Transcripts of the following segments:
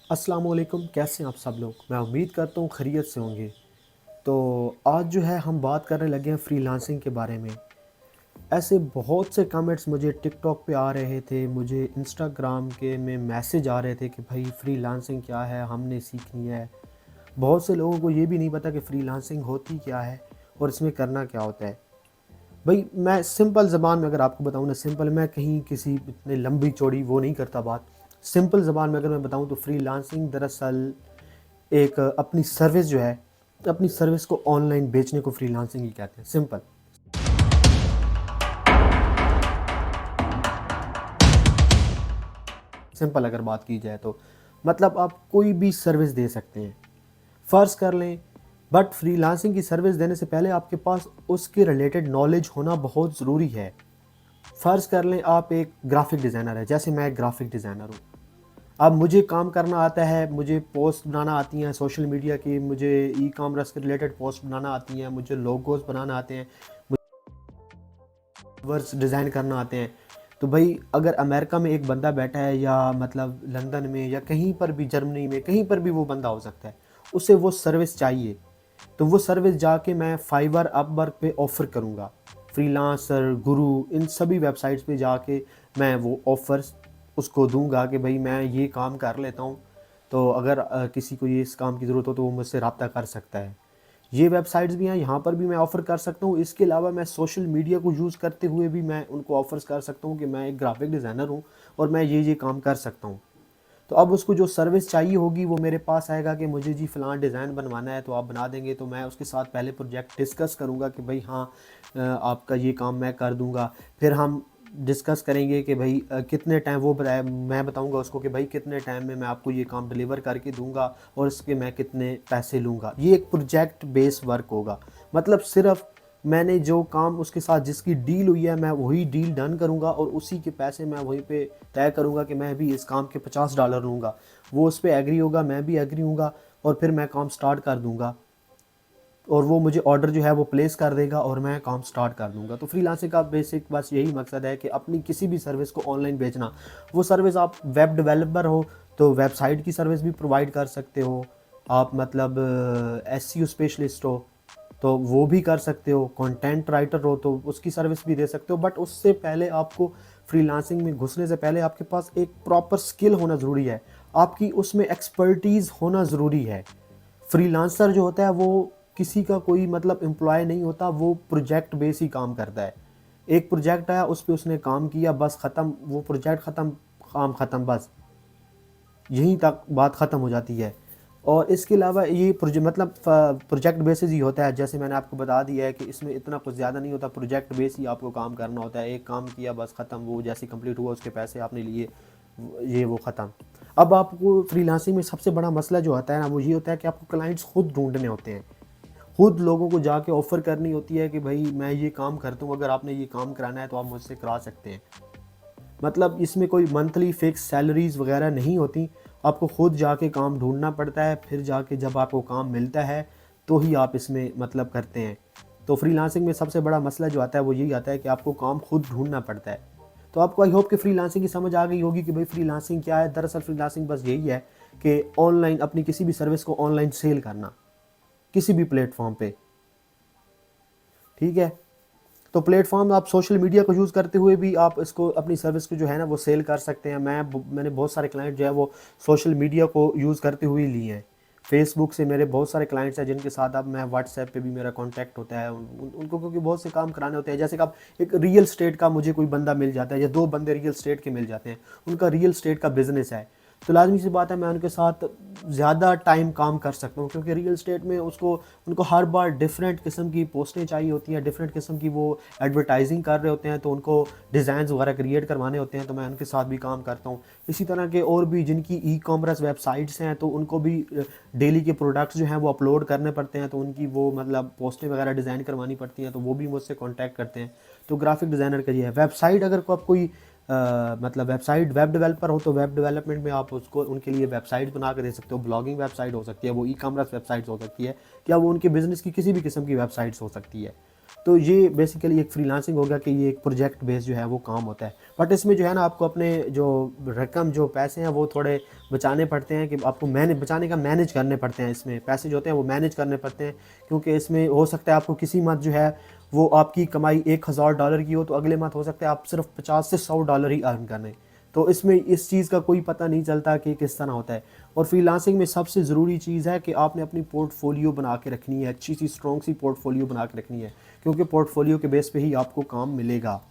अस्सलाम वालेकुम, कैसे हैं आप सब लोग। मैं उम्मीद करता हूँ खैरियत से होंगे। तो आज जो है हम बात करने लगे हैं फ्रीलांसिंग के बारे में। ऐसे बहुत से कमेंट्स मुझे टिकटॉक पे आ रहे थे, मुझे इंस्टाग्राम के में मैसेज आ रहे थे कि भाई फ्रीलांसिंग क्या है, हमने सीखनी है। बहुत से लोगों को ये भी नहीं पता कि फ्रीलांसिंग होती क्या है और इसमें करना क्या होता है। भाई मैं सिंपल ज़बान में अगर आपको बताऊँ ना, सिंपल, मैं कहीं किसी इतने लंबी चौड़ी वो नहीं करता बात। सिंपल ज़बान में अगर मैं बताऊँ तो फ्रीलांसिंग दरअसल एक अपनी सर्विस जो है, अपनी सर्विस को ऑनलाइन बेचने को फ्रीलांसिंग ही कहते हैं। सिंपल सिंपल अगर बात की जाए तो मतलब आप कोई भी सर्विस दे सकते हैं, फ़र्ज़ कर लें। बट फ्रीलांसिंग की सर्विस देने से पहले आपके पास उसके रिलेटेड नॉलेज होना बहुत ज़रूरी है। फ़र्ज़ कर लें आप एक ग्राफिक डिज़ाइनर है, जैसे मैं एक ग्राफिक डिज़ाइनर हूँ। अब मुझे काम करना आता है, मुझे पोस्ट बनाना आती हैं सोशल मीडिया की, मुझे ई कॉमर्स के रिलेटेड पोस्ट बनाना आती हैं, मुझे लोगोस बनाना आते हैं, वर्ड्स डिज़ाइन करना आते हैं। तो भाई अगर अमेरिका में एक बंदा बैठा है या मतलब लंदन में या कहीं पर भी, जर्मनी में कहीं पर भी वो बंदा हो सकता है, उसे वो सर्विस चाहिए, तो वो सर्विस जाके मैं फाइवर अपवर्क पे ऑफ़र करूँगा। फ्रीलांसर, गुरु, इन सभी वेबसाइट्स पे जाके मैं वो ऑफ़र्स उसको दूँगा कि भाई मैं ये काम कर लेता हूँ, तो अगर किसी को ये इस काम की ज़रूरत हो तो वो मुझसे रब्ता कर सकता है। ये वेबसाइट्स भी हैं, यहाँ पर भी मैं ऑफ़र कर सकता हूँ। इसके अलावा मैं सोशल मीडिया को यूज़ करते हुए भी मैं उनको ऑफ़र्स कर सकता हूँ कि मैं एक ग्राफ़िक डिज़ाइनर हूँ और मैं ये काम कर सकता हूँ। तो अब उसको जो सर्विस चाहिए होगी वो मेरे पास आएगा कि मुझे जी फ़लाँ डिज़ाइन बनवाना है, तो आप बना देंगे। तो मैं उसके साथ पहले प्रोजेक्ट डिस्कस करूँगा कि भाई हाँ, आपका ये काम मैं कर दूँगा। फिर हम डिस्कस करेंगे कि भाई कितने टाइम, वो बताए, मैं बताऊँगा उसको कि भाई कितने टाइम में मैं आपको ये काम डिलीवर करके दूँगा और इसके मैं कितने पैसे लूँगा। ये एक प्रोजेक्ट बेस वर्क होगा। मतलब सिर्फ़ मैंने जो काम उसके साथ जिसकी डील हुई है, मैं वही डील डन करूँगा और उसी के पैसे मैं वहीं पे तय करूँगा कि मैं भी इस काम के $50 लूँगा। वो उस पे एग्री होगा, मैं भी एग्री हूँगा और फिर मैं काम स्टार्ट कर दूँगा और वो मुझे ऑर्डर जो है वो प्लेस कर देगा और मैं काम स्टार्ट कर दूँगा। तो फ्रीलांसिंग का बेसिक बस यही मकसद है कि अपनी किसी भी सर्विस को ऑनलाइन बेचना। वो सर्विस, आप वेब डेवलपर हो तो वेबसाइट की सर्विस भी प्रोवाइड कर सकते हो। आप मतलब एसईओ स्पेशलिस्ट हो तो वो भी कर सकते हो। कंटेंट राइटर हो तो उसकी सर्विस भी दे सकते हो। बट उससे पहले आपको, फ्रीलांसिंग में घुसने से पहले आपके पास एक प्रॉपर स्किल होना ज़रूरी है। आपकी उसमें एक्सपर्टीज़ होना ज़रूरी है। फ्रीलांसर जो होता है वो किसी का कोई मतलब एम्प्लॉय नहीं होता, वो प्रोजेक्ट बेस ही काम करता है। एक प्रोजेक्ट आया, उस पे उसने काम किया, बस ख़त्म, वो प्रोजेक्ट ख़त्म, काम ख़त्म, बस यहीं तक बात ख़त्म हो जाती है। और इसके अलावा ये मतलब प्रोजेक्ट बेसिस ही होता है। जैसे मैंने आपको बता दिया है कि इसमें इतना कुछ ज़्यादा नहीं होता, प्रोजेक्ट बेस ही आपको काम करना होता है। एक काम किया, बस ख़त्म, वो जैसे कंप्लीट हुआ उसके पैसे आपने लिए, ये वो ख़त्म। अब आपको फ्रीलांसिंग में सबसे बड़ा मसला जो आता है ना, वो ये होता है कि आपको क्लाइंट्स खुद ढूंढने होते हैं। खुद लोगों को जाके ऑफ़र करनी होती है कि भाई मैं ये काम करता हूँ, अगर आपने ये काम कराना है तो आप मुझसे करा सकते हैं। मतलब इसमें कोई मंथली फ़िक्स सैलरीज़ वग़ैरह नहीं होती। आपको खुद जाके काम ढूँढना पड़ता है, फिर जाके जब आपको काम मिलता है, तो ही आप इसमें मतलब करते हैं। तो फ्रीलांसिंग में सबसे बड़ा मसला जो आता है वो यही आता है कि आपको काम खुद ढूँढना पड़ता है। तो आपको आई होप कि फ्रीलांसिंग की समझ आ गई होगी कि भाई फ्रीलांसिंग क्या है। दरअसल फ्रीलांसिंग बस यही है कि ऑनलाइन अपनी किसी भी सर्विस को ऑनलाइन सेल करना, किसी भी प्लेटफ़ॉर्म पे, ठीक है? तो प्लेटफ़ॉर्म आप सोशल मीडिया को यूज़ करते हुए भी आप इसको, अपनी सर्विस को जो है ना वो सेल कर सकते हैं। मैंने बहुत सारे क्लाइंट जो है वो सोशल मीडिया को यूज़ करते हुए लिए हैं। फेसबुक से मेरे बहुत सारे क्लाइंट्स हैं जिनके साथ अब मैं व्हाट्सएप पे भी मेरा कांटेक्ट होता है। उनको क्योंकि बहुत से काम कराने होते हैं। जैसे कि अब एक रियल स्टेट का मुझे कोई बंदा मिल जाता है या 2 बंदे रियल स्टेट के मिल जाते हैं, उनका रियल स्टेट का बिज़नेस है, तो लाज़मी सी बात है मैं उनके साथ ज़्यादा टाइम काम कर सकता हूँ, क्योंकि रियल स्टेट में उनको हर बार डिफरेंट किस्म की पोस्टें चाहिए होती हैं, डिफरेंट किस्म की वो एडवर्टाइजिंग कर रहे होते हैं, तो उनको डिज़ाइंस वगैरह क्रिएट करवाने होते हैं, तो मैं उनके साथ भी काम करता हूँ। इसी तरह के और भी जिनकी ई कॉमर्स वेबसाइट्स हैं, तो उनको भी डेली के प्रोडक्ट्स जो हैं वो अपलोड करने पड़ते हैं, तो उनकी वो मतलब पोस्टें वगैरह डिज़ाइन करवानी पड़ती हैं, तो वो भी मुझसे कॉन्टैक्ट करते हैं। तो ग्राफिक डिज़ाइनर का ये है। वेबसाइट, अगर को आप कोई मतलब वेबसाइट वेब डेवलपर हो तो वेब डेवलपमेंट में आप उसको, उनके लिए वेबसाइट बना के दे सकते हो। ब्लॉगिंग वेबसाइट हो सकती है, वो ई कॉमर्स वेबसाइट हो सकती है, या वो उनके बिज़नेस की किसी भी किस्म की वेबसाइट्स हो सकती है। तो ये बेसिकली एक फ्रीलांसिंग हो गया कि ये एक प्रोजेक्ट बेस जो है वो काम होता है। बट इसमें जो है ना आपको अपने जो रकम जो पैसे हैं वो थोड़े बचाने पड़ते हैं, कि आपको बचाने का मैनेज करने पड़ते हैं। इसमें पैसे जो होते हैं वो मैनेज करने पड़ते हैं, क्योंकि इसमें हो सकता है आपको किसी मंथ जो है वो आपकी कमाई $1000 की हो, तो अगले मंथ हो सकता है आप सिर्फ $50 से $100 ही अर्न करें। तो इसमें इस चीज़ का कोई पता नहीं चलता कि किस तरह होता है। और फ्रीलांसिंग में सबसे ज़रूरी चीज़ है कि आपने अपनी पोर्टफोलियो बना के रखनी है, अच्छी सी स्ट्रॉन्ग सी पोर्टफोलियो बना के रखनी है, क्योंकि पोर्टफोलियो के बेस पे ही आपको काम मिलेगा।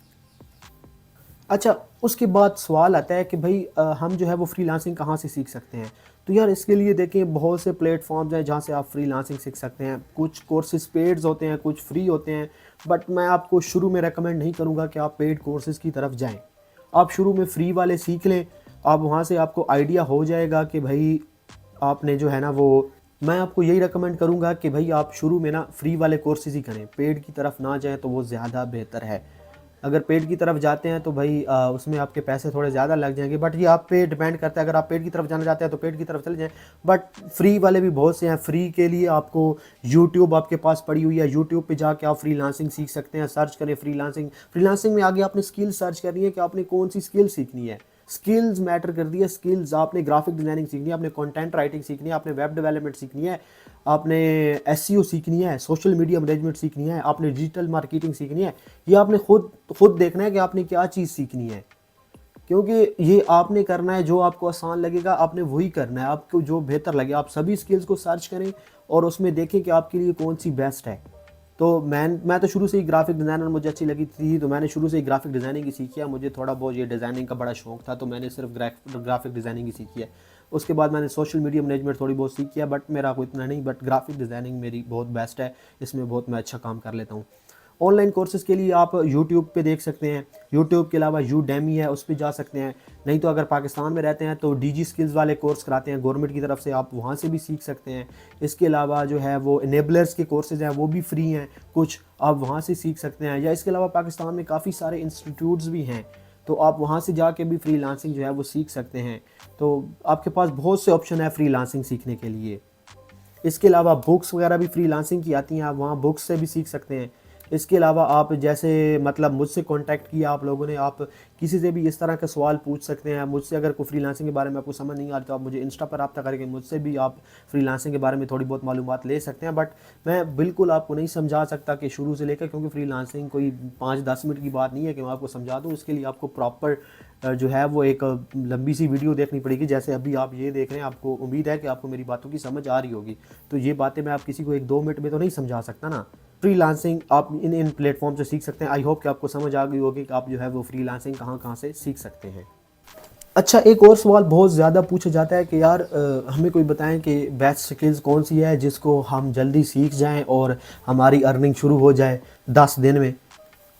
अच्छा, उसके बाद सवाल आता है कि भाई हम जो है वो फ्रीलांसिंग कहाँ से सीख सकते हैं। तो यार इसके लिए देखें बहुत से प्लेटफॉर्म्स हैं जहाँ से आप फ्रीलांसिंग सीख सकते हैं। कुछ कोर्सेज पेड्स होते हैं, कुछ फ्री होते हैं, बट मैं आपको शुरू में रेकमेंड नहीं करूँगा कि आप पेड कोर्सेज़ की तरफ जाएँ। आप शुरू में फ्री वाले सीख लें, आप वहाँ से आपको आइडिया हो जाएगा कि भाई आपने जो है ना वो, मैं आपको यही रेकमेंड करूँगा कि भाई आप शुरू में ना फ्री वाले कोर्सेज़ ही करें, पेड की तरफ ना जाएँ तो वो ज़्यादा बेहतर है। अगर पेड की तरफ जाते हैं तो भाई उसमें आपके पैसे थोड़े ज़्यादा लग जाएंगे, बट ये आप पे डिपेंड करता है। अगर आप पेड की तरफ जाना चाहते हैं तो पेड की तरफ चले जाएं, बट फ्री वाले भी बहुत से हैं। फ्री के लिए आपको यूट्यूब आपके पास पड़ी हुई है, यूट्यूब पे जाके आप फ्रीलांसिंग सीख सकते हैं। सर्च करें फ्रीलांसिंग, फ्रीलांसिंग में आगे आपने स्किल सर्च करनी है कि आपने कौन सी स्किल सीखनी है। स्किल्स मैटर कर दी है, स्किल्स आपने ग्राफिक डिज़ाइनिंग सीखनी है, आपने कंटेंट राइटिंग सीखनी है, आपने वेब डेवलपमेंट सीखनी है, आपने एसईओ सीखनी है, सोशल मीडिया मैनेजमेंट सीखनी है, आपने डिजिटल मार्केटिंग सीखनी है। ये आपने खुद देखना है कि आपने क्या चीज़ सीखनी है, क्योंकि ये आपने करना है जो आपको आसान लगेगा, आपने वही करना है, आपको जो बेहतर लगे। आप सभी स्किल्स को सर्च करें और उसमें देखें कि आपके लिए कौन सी बेस्ट है। तो मैं तो शुरू से ही ग्राफिक डिज़ाइनर मुझे अच्छी लगी थी, तो मैंने शुरू से ही ग्राफिक डिज़ाइनिंग ही सीखी है। मुझे थोड़ा बहुत ये डिज़ाइनिंग का बड़ा शौक था, तो मैंने सिर्फ ग्राफिक डिज़ाइनिंग ही सीखी है। उसके बाद मैंने सोशल मीडिया मैनेजमेंट थोड़ी बहुत सीखी है, बट मेरा कोई इतना नहीं, बट ग्राफिक डिज़ाइनिंग मेरी बहुत बेस्ट है, इसमें बहुत मैं अच्छा काम कर लेता हूँ। ऑनलाइन कोर्सेज़ के लिए आप यूट्यूब पे देख सकते हैं, यूट्यूब के अलावा यूडेमी है, उस पर जा सकते हैं। नहीं तो अगर पाकिस्तान में रहते हैं तो डीजी स्किल्स वाले कोर्स कराते हैं गवर्नमेंट की तरफ से, आप वहाँ से भी सीख सकते हैं। इसके अलावा जो है वो इनेबलर्स के कोर्सेज़ हैं, वो भी फ्री हैं, कुछ आप वहाँ से सीख सकते हैं। या इसके अलावा पाकिस्तान में काफ़ी सारे इंस्टीट्यूट्स भी हैं, तो आप वहाँ से जाके भी फ्रीलांसिंग जो है वो सीख सकते हैं। तो आपके पास बहुत से ऑप्शन है फ्रीलांसिंग सीखने के लिए। इसके अलावा बुक्स वगैरह भी फ्रीलांसिंग की आती हैं, आप वहाँ बुक्स से भी सीख सकते हैं। इसके अलावा आप जैसे मतलब मुझसे कांटेक्ट किया आप लोगों ने, आप किसी से भी इस तरह के सवाल पूछ सकते हैं मुझसे। अगर कोई फ्रीलांसिंग के बारे में आपको समझ नहीं आ रही तो आप मुझे इंस्टा पर रब्ता करके मुझसे भी आप फ्रीलांसिंग के बारे में थोड़ी बहुत मालूमात ले सकते हैं। बट मैं बिल्कुल आपको नहीं समझा सकता कि शुरू से लेकर, क्योंकि फ्रीलांसिंग कोई 5-10 मिनट की बात नहीं है कि मैं आपको समझा दूँ। इसके लिए आपको प्रॉपर जो है वो एक लंबी सी वीडियो देखनी पड़ेगी, जैसे अभी आप ये देख रहे हैं। आपको उम्मीद है कि आपको मेरी बातों की समझ आ रही होगी। तो ये बातें मैं आप किसी को 1-2 मिनट में तो नहीं समझा सकता ना। फ्रीलांसिंग आप इन प्लेटफॉर्म से सीख सकते हैं। आई होप कि आपको समझ आ गई होगी कि आप जो है वो फ्रीलांसिंग कहाँ से सीख सकते हैं। अच्छा, एक और सवाल बहुत ज़्यादा पूछा जाता है कि यार हमें कोई बताएं कि बेस्ट स्किल्स कौन सी है जिसको हम जल्दी सीख जाएं और हमारी अर्निंग शुरू हो जाए 10 दिन में।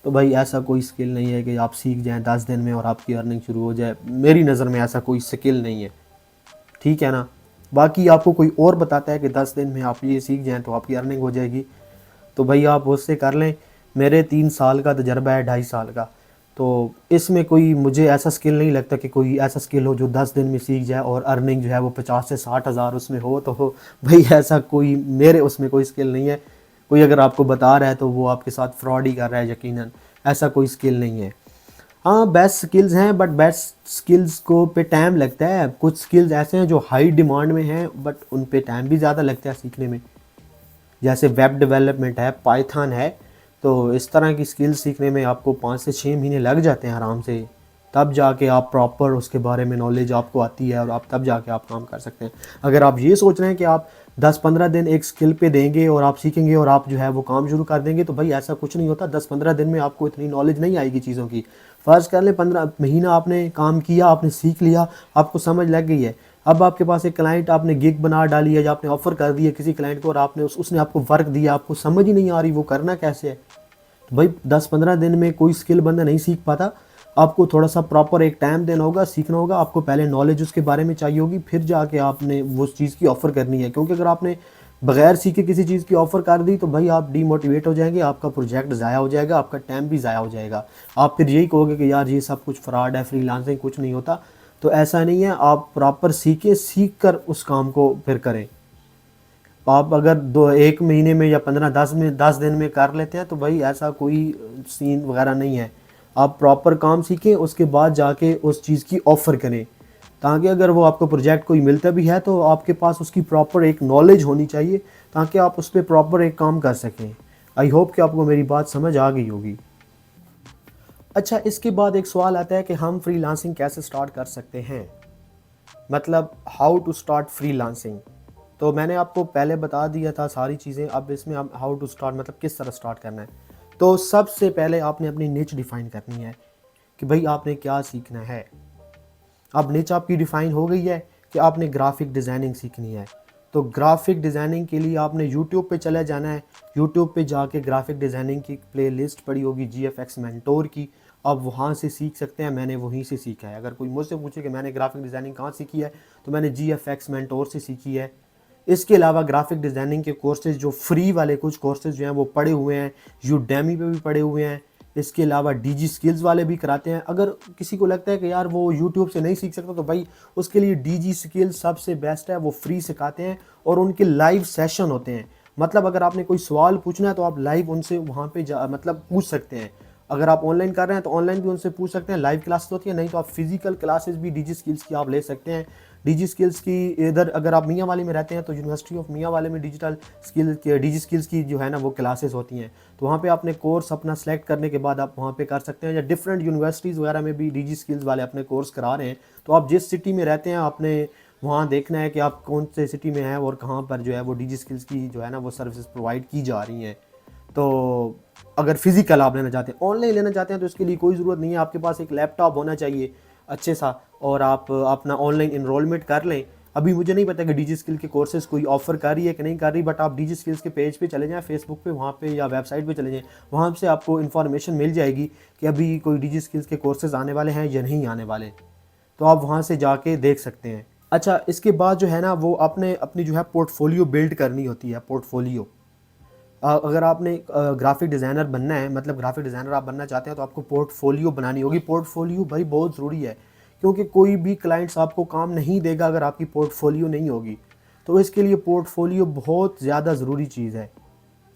तो भाई ऐसा कोई स्किल नहीं है कि आप सीख जाएं 10 दिन में और आपकी अर्निंग शुरू हो जाए। मेरी नज़र में ऐसा कोई स्किल नहीं है, ठीक है ना। बाकी आपको कोई और बताता है कि 10 दिन में आप ये सीख जाएं तो आपकी अर्निंग हो जाएगी, तो भाई आप उससे कर लें। मेरे 3 साल का तजर्बा है, 2.5 साल का, तो इसमें कोई मुझे ऐसा स्किल नहीं लगता कि कोई ऐसा स्किल हो जो 10 दिन में सीख जाए और अर्निंग जो है वो 50 से 60 हज़ार उसमें हो। तो भाई ऐसा कोई मेरे उसमें कोई स्किल नहीं है। कोई अगर आपको बता रहा है तो वो आपके साथ फ्रॉड ही कर रहा है यकीनन, ऐसा कोई स्किल नहीं है। हाँ, बेस्ट स्किल्स हैं, बट बेस्ट स्किल्स को पे टाइम लगता है। कुछ स्किल्स ऐसे हैं जो हाई डिमांड में हैं, बट उन पे टाइम भी ज़्यादा लगता है सीखने में। जैसे वेब डेवलपमेंट है, पाइथन है, तो इस तरह की स्किल्स सीखने में आपको 5 से 6 महीने लग जाते हैं आराम से। तब जाके आप प्रॉपर उसके बारे में नॉलेज आपको आती है और आप तब जाके आप काम कर सकते हैं। अगर आप ये सोच रहे हैं कि आप 10-15 दिन एक स्किल पे देंगे और आप सीखेंगे और आप जो है वो काम शुरू कर देंगे, तो भाई ऐसा कुछ नहीं होता। 10-15 दिन में आपको इतनी नॉलेज नहीं आएगी चीज़ों की। फ़र्ज़ कर लें 15 महीना आपने काम किया, आपने सीख लिया, आपको समझ लग गई है। अब आपके पास एक क्लाइंट, आपने गिग बना डाली है या आपने ऑफ़र कर दिया किसी क्लाइंट को और आपने उसने आपको वर्क दिया, आपको समझ ही नहीं आ रही वो करना कैसे है। तो भाई 10-15 दिन में कोई स्किल बंदा नहीं सीख पाता। आपको थोड़ा सा प्रॉपर एक टाइम देना होगा, सीखना होगा। आपको पहले नॉलेज उसके बारे में चाहिए होगी, फिर जाके आपने वो चीज़ की ऑफ़र करनी है। क्योंकि अगर आपने बगैर सीखे किसी चीज़ की ऑफ़र कर दी तो भाई आप डीमोटिवेट हो जाएंगे, आपका प्रोजेक्ट ज़ाया हो जाएगा, आपका टाइम भी ज़ाया हो जाएगा। आप फिर यही कहोगे कि यार ये सब कुछ फ्रॉड है, फ्रीलांसिंग कुछ नहीं होता। तो ऐसा नहीं है, आप प्रॉपर सीखें, सीख कर उस काम को फिर करें। आप अगर 1 महीने में या 10 दिन में कर लेते हैं तो भाई ऐसा कोई सीन वगैरह नहीं है। आप प्रॉपर काम सीखें, उसके बाद जाके उस चीज़ की ऑफ़र करें, ताकि अगर वो आपको प्रोजेक्ट कोई मिलता भी है तो आपके पास उसकी प्रॉपर एक नॉलेज होनी चाहिए, ताकि आप उस पर प्रॉपर एक काम कर सकें। आई होप कि आपको मेरी बात समझ आ गई होगी। अच्छा, इसके बाद एक सवाल आता है कि हम फ्रीलांसिंग कैसे स्टार्ट कर सकते हैं, मतलब हाउ टू स्टार्ट फ्रीलांसिंग। तो मैंने आपको पहले बता दिया था सारी चीज़ें, अब इसमें हम हाउ टू स्टार्ट मतलब किस तरह स्टार्ट करना है। तो सबसे पहले आपने अपनी निच डिफ़ाइन करनी है कि भाई आपने क्या सीखना है। अब निच आपकी डिफ़ाइन हो गई है कि आपने ग्राफिक डिज़ाइनिंग सीखनी है। तो ग्राफिक डिज़ाइनिंग के लिए आपने यूट्यूब पे चले जाना है। यूट्यूब पे जाके ग्राफिक डिज़ाइनिंग की प्लेलिस्ट पड़ी होगी जीएफएक्स मेंटोर की, आप वहाँ से सीख सकते हैं। मैंने वहीं से सीखा है। अगर कोई मुझसे पूछे कि मैंने ग्राफिक डिज़ाइनिंग कहाँ सीखी है, तो मैंने जीएफएक्स मेंटोर से सीखी है। इसके अलावा ग्राफिक डिज़ाइनिंग के कोर्सेज़ जो फ्री वाले कुछ कोर्सेज़ जो हैं वो पड़े हुए हैं, यूडेमी पे भी पड़े हुए हैं। इसके अलावा डीजी स्किल्स वाले भी कराते हैं। अगर किसी को लगता है कि यार वो यूट्यूब से नहीं सीख सकता, तो भाई उसके लिए डीजी स्किल्स सबसे बेस्ट है। वो फ्री सिखाते हैं और उनके लाइव सेशन होते हैं। मतलब अगर आपने कोई सवाल पूछना है तो आप लाइव उनसे वहाँ पे मतलब पूछ सकते हैं। अगर आप ऑनलाइन कर रहे हैं तो ऑनलाइन भी उनसे पूछ सकते हैं, लाइव क्लासेस होती है। नहीं तो आप फिजिकल क्लासेस भी डीजी स्किल्स की आप ले सकते हैं। डीजी स्किल्स की इधर अगर आप मियाँ वाली में रहते हैं तो यूनिवर्सिटी ऑफ मियाँ वाले में डिजिटल स्किल डीजी स्किल्स की जो है ना वो क्लासेस होती हैं। तो वहाँ पे आपने कोर्स अपना सेलेक्ट करने के बाद आप वहाँ पे कर सकते हैं, या डिफरेंट यूनिवर्सिटीज़ वगैरह में भी डीजी स्किल्स वाले अपने कोर्स करा रहे हैं। तो आप जिस सिटी में रहते हैं आपने वहाँ देखना है कि आप कौन से सिटी में हैं और कहाँ पर जो है वो डीजी स्किल्स की जो है ना वो सर्विसेज प्रोवाइड की जा रही हैं। तो अगर फिजिकल आप लेना चाहते हैं, ऑनलाइन लेना चाहते हैं, तो इसके लिए कोई ज़रूरत नहीं है। आपके पास एक लैपटॉप होना चाहिए अच्छे सा, और आप अपना ऑनलाइन इनरोलमेंट कर लें। अभी मुझे नहीं पता कि डीजी स्किल के कोर्सेज कोई ऑफर कर रही है कि नहीं कर रही, बट आप डीजी स्किल्स के पेज पे चले जाएं, फेसबुक पे वहाँ पे या वेबसाइट पे चले जाएं, वहाँ से आपको इन्फॉर्मेशन मिल जाएगी कि अभी कोई डीजी स्किल्स के कोर्सेज आने वाले हैं या नहीं आने वाले। तो आप वहाँ से जाके देख सकते हैं। अच्छा, इसके बाद जो है ना वो आपने अपनी जो है पोर्टफोलियो बिल्ड करनी होती है। पोर्टफोलियो अगर आपने ग्राफिक डिज़ाइनर बनना है, मतलब ग्राफिक डिज़ाइनर आप बनना चाहते हैं, तो आपको पोर्टफोलियो बनानी होगी। पोर्टफोलियो भाई बहुत ज़रूरी है, क्योंकि कोई भी क्लाइंट्स आपको काम नहीं देगा अगर आपकी पोर्टफोलियो नहीं होगी। तो इसके लिए पोर्टफोलियो बहुत ज़्यादा ज़रूरी चीज़ है।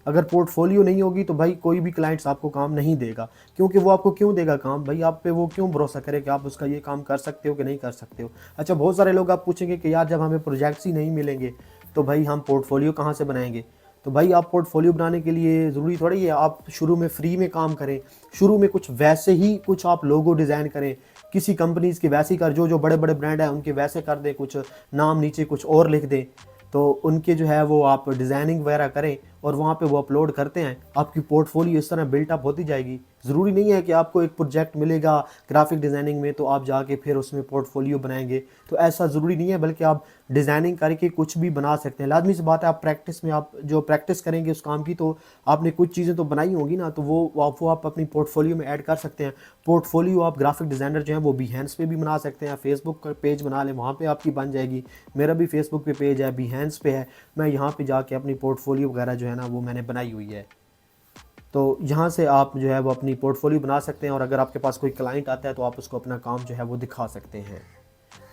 अगर पोर्टफोलियो नहीं होगी तो भाई कोई भी क्लाइंट्स आपको काम नहीं देगा, क्योंकि वो आपको क्यों देगा काम, भाई आप पे वो क्यों भरोसा करे कि आप उसका ये काम कर सकते हो कि नहीं कर सकते हो। अच्छा, बहुत सारे लोग आप पूछेंगे कि यार जब हमें प्रोजेक्ट्स ही नहीं मिलेंगे तो भाई हम पोर्टफोलियो कहाँ से बनाएंगे। तो भाई आप पोर्टफोलियो बनाने के लिए ज़रूरी थोड़ी है आप शुरू में फ्री में काम करें। शुरू में कुछ वैसे ही कुछ आप लोगो डिज़ाइन करें, किसी कंपनीज़ के वैसे ही कर, जो जो बड़े बड़े ब्रांड हैं उनके वैसे कर दें, कुछ नाम नीचे कुछ और लिख दें। तो उनके जो है वो आप डिज़ाइनिंग वगैरह करें और वहाँ पे वो अपलोड करते हैं। आपकी पोर्टफोलियो इस तरह बिल्टअप होती जाएगी। ज़रूरी नहीं है कि आपको एक प्रोजेक्ट मिलेगा ग्राफिक डिज़ाइनिंग में तो आप जाके फिर उसमें पोर्टफोलियो बनाएंगे, तो ऐसा ज़रूरी नहीं है, बल्कि आप डिज़ाइनिंग करके कुछ भी बना सकते हैं। लाजमी सी बात है, आप प्रैक्टिस में आप जो प्रैक्टिस करेंगे उस काम की, तो आपने कुछ चीज़ें तो बनाई होंगी ना, तो वो आप अपनी पोर्टफोलियो में ऐड कर सकते हैं। पोर्टफोलियो आप ग्राफिक डिज़ाइनर जो है वो बिहेंस पे भी बना सकते हैं। फेसबुक का पेज बना लें, वहाँ पे आपकी बन जाएगी। मेरा भी फेसबुक पे पेज है, बिहेंस पे है। मैं यहाँ पे जाके अपनी पोर्टफोलियो वगैरह जो है ना वो मैंने बनाई हुई है। तो यहाँ से आप जो है वो अपनी पोर्टफोलियो बना सकते हैं, और अगर आपके पास कोई क्लाइंट आता है तो आप उसको अपना काम जो है वो दिखा सकते हैं।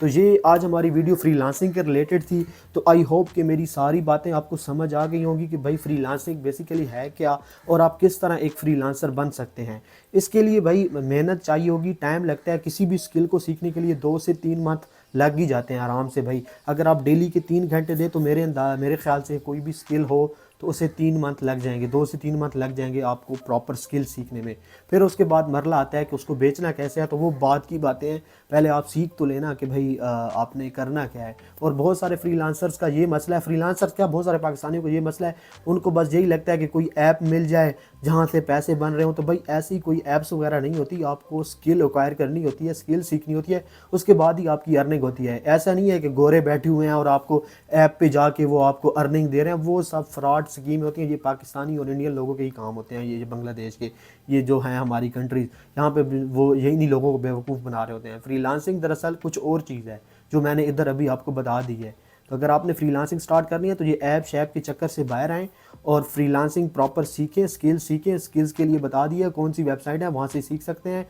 तो ये आज हमारी वीडियो फ्रीलांसिंग के रिलेटेड थी। तो आई होप कि मेरी सारी बातें आपको समझ आ गई होंगी कि भाई फ्रीलांसिंग बेसिकली है क्या और आप किस तरह एक फ्रीलांसर बन सकते हैं। इसके लिए भाई मेहनत चाहिए होगी, टाइम लगता है। किसी भी स्किल को सीखने के लिए 2 से 3 मंथ लग ही जाते हैं आराम से भाई। अगर आप डेली के 3 घंटे दें तो मेरे ख्याल से कोई भी स्किल हो तो उसे 3 मंथ लग जाएंगे, 2 से 3 मंथ लग जाएंगे आपको प्रॉपर स्किल सीखने में। फिर उसके बाद मरला आता है कि उसको बेचना कैसे है, तो वो बात की बातें हैं। पहले आप सीख तो लेना कि भाई आपने करना क्या है। और बहुत सारे फ्रीलांसर्स का ये मसला है, फ्रीलांसर्स क्या बहुत सारे पाकिस्तानियों को ये मसला है, उनको बस यही लगता है कि कोई ऐप मिल जाए जहाँ से पैसे बन रहे हो। तो भाई ऐसी कोई ऐप्स वगैरह नहीं होती, आपको स्किल एक्वायर करनी होती है, स्किल सीखनी होती है, उसके बाद ही आपकी अर्निंग होती है। ऐसा नहीं है कि गोरे बैठे हुए हैं और आपको ऐप पे जाके वो आपको अर्निंग दे रहे हैं। वो सब फ्रॉड स्कीम होती हैं। ये पाकिस्तानी और इंडियन लोगों के ही काम होते हैं। ये बांग्लादेश के ये जो हैं हमारी कंट्रीज़, यहाँ पे वो यही नहीं लोगों को बेवकूफ़ बना रहे होते हैं। फ्रीलांसिंग दरअसल कुछ और चीज़ है जो मैंने इधर अभी आपको बता दी है। तो अगर आपने फ्रीलांसिंग स्टार्ट करनी है तो ये ऐप शैप के चक्कर से बाहर आएँ और फ्रीलांसिंग प्रॉपर सीखें, स्किल्स सीखें। स्किल्स के लिए बता दिया कौन सी वेबसाइट है, वहाँ से सीख सकते हैं।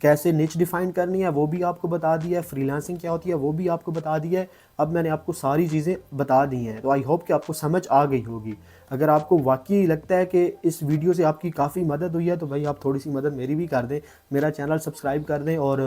कैसे निच डिफ़ाइन करनी है वो भी आपको बता दिया है, फ्रीलांसिंग क्या होती है वो भी आपको बता दिया है। अब मैंने आपको सारी चीज़ें बता दी हैं, तो आई होप कि आपको समझ आ गई होगी। अगर आपको वाक़ई लगता है कि इस वीडियो से आपकी काफ़ी मदद हुई है, तो भाई आप थोड़ी-सी मदद मेरी भी कर दें, मेरा चैनल सब्सक्राइब कर दें और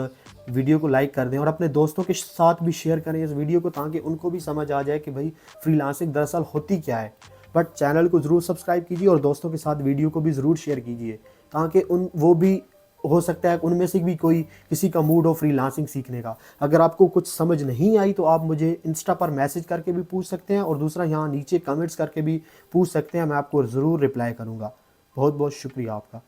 वीडियो को लाइक कर दें और अपने दोस्तों के साथ भी शेयर करें इस वीडियो को, ताकि उनको भी समझ आ जाए कि भाई फ्रीलांसिंग दरअसल होती क्या है। बट चैनल को ज़रूर सब्सक्राइब कीजिए और दोस्तों के साथ वीडियो को भी ज़रूर शेयर कीजिए, ताकि वो भी हो सकता है उनमें से भी कोई किसी का मूड हो फ्रीलांसिंग सीखने का। अगर आपको कुछ समझ नहीं आई तो आप मुझे इंस्टा पर मैसेज करके भी पूछ सकते हैं और दूसरा यहाँ नीचे कमेंट्स करके भी पूछ सकते हैं, मैं आपको ज़रूर रिप्लाई करूँगा। बहुत बहुत शुक्रिया आपका।